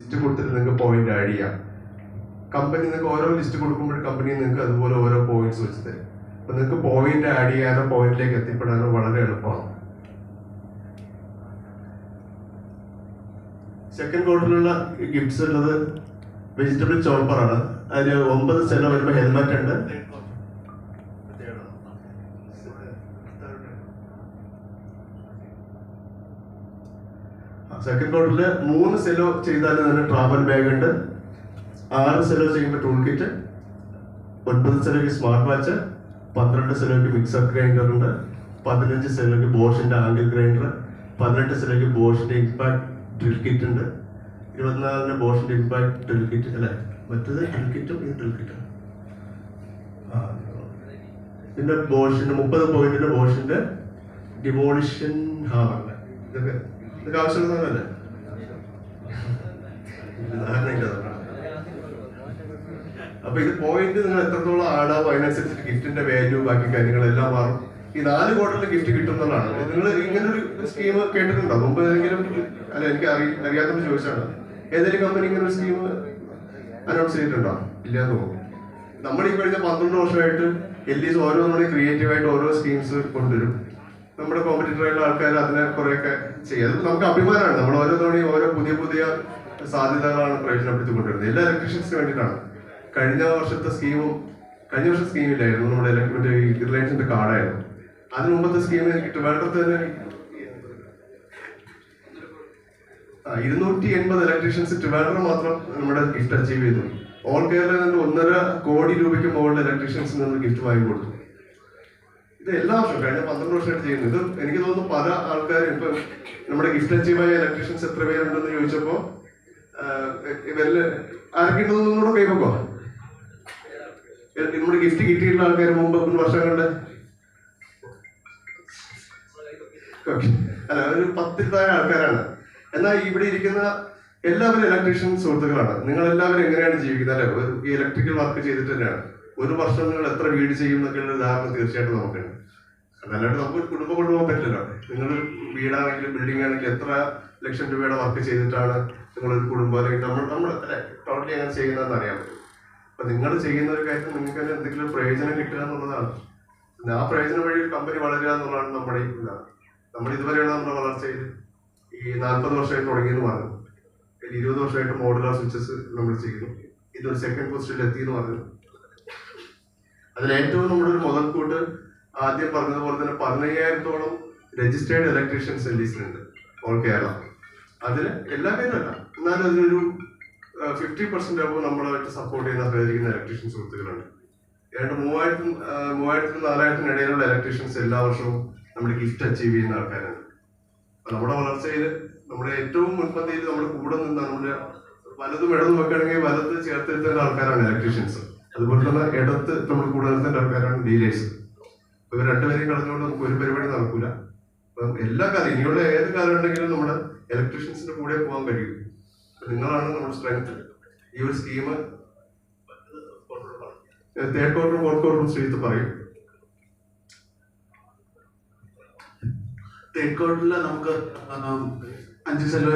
List കൊടുത്തിട്ട് നിങ്ങൾക്ക് point add ചെയ്യാം. കമ്പനി നിങ്ങൾക്ക് ഓരോ ലിസ്റ്റ് കൊടുക്കുമ്പോൾ കമ്പനി നിങ്ങൾക്ക് അതുപോലെ ഓരോ പോയിന്റ്സ് വെച്ച് തരും. അപ്പൊ നിങ്ങൾക്ക് പോയിന്റ് ആഡ് ചെയ്യാനോ പോയിന്റിലേക്ക് എത്തിപ്പെടാനോ വളരെ എളുപ്പമാണ്. സെക്കൻഡ് ക്വാർട്ടറിലുള്ള ഗിഫ്റ്റ്സ് ഉള്ളത് വെജിറ്റബിൾ ചോപ്പറാണ്. അതിൽ 9 സെല വരുമ്പോൾ ഹെൽമെറ്റ് ഉണ്ട്. സെക്കൻഡ് ക്വാർട്ടറിൽ 3 സെലോ ചെയ്താൽ തന്നെ ട്രാവൽ ബാഗ് ഉണ്ട്. 6 സെലോ ചെയ്യുമ്പോൾ ടൂൾ കിറ്റ്, 9 സെലോയ്ക്ക് സ്മാർട്ട് വാച്ച്, 12 സെലോയ്ക്ക് മിക്സർ ഗ്രൈൻഡർ ഉണ്ട്, 15 സെലോയ്ക്ക് ബോഷിന്റെ ആംഗിൾ ഗ്രൈൻഡർ, 18 സെലോയ്ക്ക് ബോഷിന്റെ ഇമ്പാക്ട് ഡ്രിൽ കിറ്റ് ഉണ്ട്, 24 ബോഷിന്റെ ഇമ്പാക്ട് ഡ്രിൽ കിറ്റ് അല്ലെ, മറ്റേത് ഡ്രിൽ കിറ്റും ഈ ഡ്രിൽ കിറ്റും. പിന്നെ ബോഷിന്റെ 30 പോയിന്റിന്റെ ബോഷിന്റെ ഡിമോളിഷൻ ഹാമർ. ഇതൊക്കെ ആവശ്യമുള്ളതല്ലേ? അപ്പൊ ഇത് പോയിന്റ് നിങ്ങൾ എത്രത്തോളം ആടാവും അതിനനുസരിച്ച് ഗിഫ്റ്റിന്റെ വാല്യൂ ബാക്കി കാര്യങ്ങളെല്ലാം മാറും. ഈ 4 ക്വാർട്ടറിൽ ഗിഫ്റ്റ് കിട്ടുന്നതാണ്. നിങ്ങൾ ഇങ്ങനൊരു സ്കീം കേട്ടിട്ടുണ്ടോ മുമ്പ് ഏതെങ്കിലും? അല്ല, എനിക്ക് അറിയാത്തത് ചോദിച്ചാണ്. ഏതെങ്കിലും കമ്പനി ഇങ്ങനെ ഒരു സ്കീം അനൗൺസ് ചെയ്തിട്ടുണ്ടോ? ഇല്ലാന്ന് തോന്നുന്നു. നമ്മൾ ഈ കഴിഞ്ഞ 12 വർഷമായിട്ട് LEs ഓരോ നമ്മുടെ ക്രിയേറ്റീവായിട്ട് ഓരോ സ്കീംസ് കൊണ്ടുവരും. നമ്മുടെ കോമ്പറ്റീറ്ററായിട്ടുള്ള ആൾക്കാർ അതിനെ കുറെയൊക്കെ ചെയ്യും. അത് നമുക്ക് അഭിമാനമാണ്. നമ്മൾ ഓരോ തവണയും ഓരോ പുതിയ പുതിയ സാധ്യതകളാണ് പ്രയോജനപ്പെടുത്തി കൊണ്ടുവരുന്നത്. എല്ലാ ഇലക്ട്രീഷ്യൻസിന് വേണ്ടിയിട്ടാണ്. കഴിഞ്ഞ വർഷം സ്കീമില്ലായിരുന്നു. നമ്മുടെ റിലയൻസിന്റെ കാർഡായിരുന്നു. അതിന് മുമ്പത്തെ സ്കീം എനിക്ക് ട്രിവാൻഡ്രത്ത് തന്നെ 280 ഇലക്ട്രീഷ്യൻസ് ട്രിവാൻഡ്രം മാത്രം നമ്മുടെ ഗിഫ്റ്റ് അച്ചീവ് ചെയ്തു. ഓൾ കേരളയിൽ നിന്ന് 1.5 കോടി രൂപയ്ക്ക് മുകളിൽ ഇലക്ട്രീഷ്യൻസിന് നമ്മൾ ഗിഫ്റ്റ് വാങ്ങി കൊടുത്തു. ഇത് എല്ലാ വർഷവും കഴിഞ്ഞ 12 വർഷമായിട്ട് ചെയ്യുന്നു. ഇത് എനിക്ക് തോന്നുന്നു പല ആൾക്കാരും ഇപ്പൊ നമ്മുടെ ഗിഫ്റ്റ് അച്ചീവ് ആയ ഇലക്ട്രീഷ്യൻസ് എത്ര പേരുണ്ടെന്ന് ചോദിച്ചപ്പോ ഇവരില് ആർക്കുണ്ടെന്നൂടെ കൈവക്കോ? നമ്മുടെ ഗിഫ്റ്റ് കിട്ടിയിട്ടുള്ള ആൾക്കാർ മുമ്പ് വർഷങ്ങളുടെ അല്ല ഒരു 10 താഴെ ആൾക്കാരാണ്. എന്നാൽ ഇവിടെ ഇരിക്കുന്ന എല്ലാവരും ഇലക്ട്രീഷ്യൻ സുഹൃത്തുക്കളാണ്. നിങ്ങൾ എല്ലാവരും എങ്ങനെയാണ് ജീവിക്കുന്നത്? അല്ലെ, ഈ ഇലക്ട്രിക്കൽ വർക്ക് ചെയ്തിട്ട് തന്നെയാണ്. ഒരു വർഷം നിങ്ങൾ എത്ര വീട് ചെയ്യും എന്നൊക്കെയുള്ള ധാരണ തീർച്ചയായിട്ടും നമുക്കുണ്ട്. അല്ലാണ്ട് നമുക്ക് കുടുംബം കൊണ്ടുപോകാൻ പറ്റില്ലല്ലോ. നിങ്ങൾ വീടാണെങ്കിലും ബിൽഡിംഗ് ആണെങ്കിലും എത്ര ലക്ഷം രൂപയുടെ വർക്ക് ചെയ്തിട്ടാണ് നിങ്ങളൊരു കുടുംബം അല്ലെങ്കിൽ നമ്മൾ അല്ലെ ടോട്ടലി അങ്ങനെ ചെയ്യുന്നതെന്ന് അറിയാൻ പറ്റും. അപ്പൊ നിങ്ങൾ ചെയ്യുന്ന ഒരു കാര്യം നിങ്ങൾക്ക് തന്നെ എന്തെങ്കിലും പ്രയോജനം കിട്ടുക എന്നുള്ളതാണ്. ആ പ്രയോജനം വഴി ഒരു കമ്പനി വളരുക എന്നുള്ളതാണ് നമ്മുടെ ഇതാണ്. നമ്മൾ ഇതുവരെയുള്ള നമ്മുടെ വളർച്ചയിൽ ഈ 40 വർഷമായിട്ട് തുടങ്ങിയെന്ന് പറഞ്ഞു. 20 വർഷമായിട്ട് മോഡുലാർ സ്വിച്ചസ് നമ്മൾ ചെയ്യുന്നു. ഇതൊരു സെക്കൻഡ് പൊസിഷനിൽ എത്തിയെന്ന് പറഞ്ഞു. അതിൽ ഏറ്റവും നമ്മുടെ ഒരു മുതൽക്കൂട്ട് ആദ്യം പറഞ്ഞതുപോലെ തന്നെ 15,000-ഓളം രജിസ്റ്റേർഡ് ഇലക്ട്രീഷ്യൻസ് LEസിലുണ്ട് ഓൾ കേരള. അതിന് എല്ലാ പേരും അല്ല, എന്നാലും അതിനൊരു 50% ആകുമ്പോൾ നമ്മളായിട്ട് സപ്പോർട്ട് ചെയ്യുന്ന സഹകരിക്കുന്ന ഇലക്ട്രീഷ്യൻ സുഹൃത്തുക്കളുണ്ട്. ഏതാണ്ട് 3,000-നും 4,000-നും ഇടയിലുള്ള ഇലക്ട്രീഷ്യൻസ് എല്ലാ വർഷവും നമ്മുടെ ഗിഫ്റ്റ് അച്ചീവ് ചെയ്യുന്ന ആൾക്കാരാണ്. അപ്പൊ നമ്മുടെ വളർച്ചയിൽ നമ്മുടെ ഏറ്റവും മുൻപന്തിയിൽ നമ്മുടെ കൂടെ നിന്ന് നമ്മുടെ വലതും ഇടതും വെക്കുകയാണെങ്കിൽ വലത് ചേർത്തെടുത്തേണ്ട ആൾക്കാരാണ് ഇലക്ട്രീഷ്യൻസ്. അതുപോലെ തന്നെ ഇടത്ത് നമ്മൾ കൂടെ നിർത്തേണ്ട ആൾക്കാരാണ് ഡീലേഴ്സ്. ഇവർ രണ്ടുപേരെയും കളഞ്ഞുകൊണ്ട് നമുക്ക് ഒരു പരിപാടി നടക്കൂല. അപ്പം എല്ലാ കാര്യം ഇനിയുള്ള ഏത് കാര്യം ഉണ്ടെങ്കിലും നമ്മുടെ ഇലക്ട്രീഷ്യൻസിന്റെ കൂടെ പോകാൻ കഴിയും. നിങ്ങളാണ് നമ്മുടെ സ്ട്രെങ്ത്. ഈ ഒരു സ്കീം തേർഡ് ക്വാർട്ടറും ഫോർത്ത് ക്വാർട്ടറും ശ്രീത്ത് പറയും. തേർഡ് ക്വാർട്ടറിൽ നമുക്ക് 5 സെലോ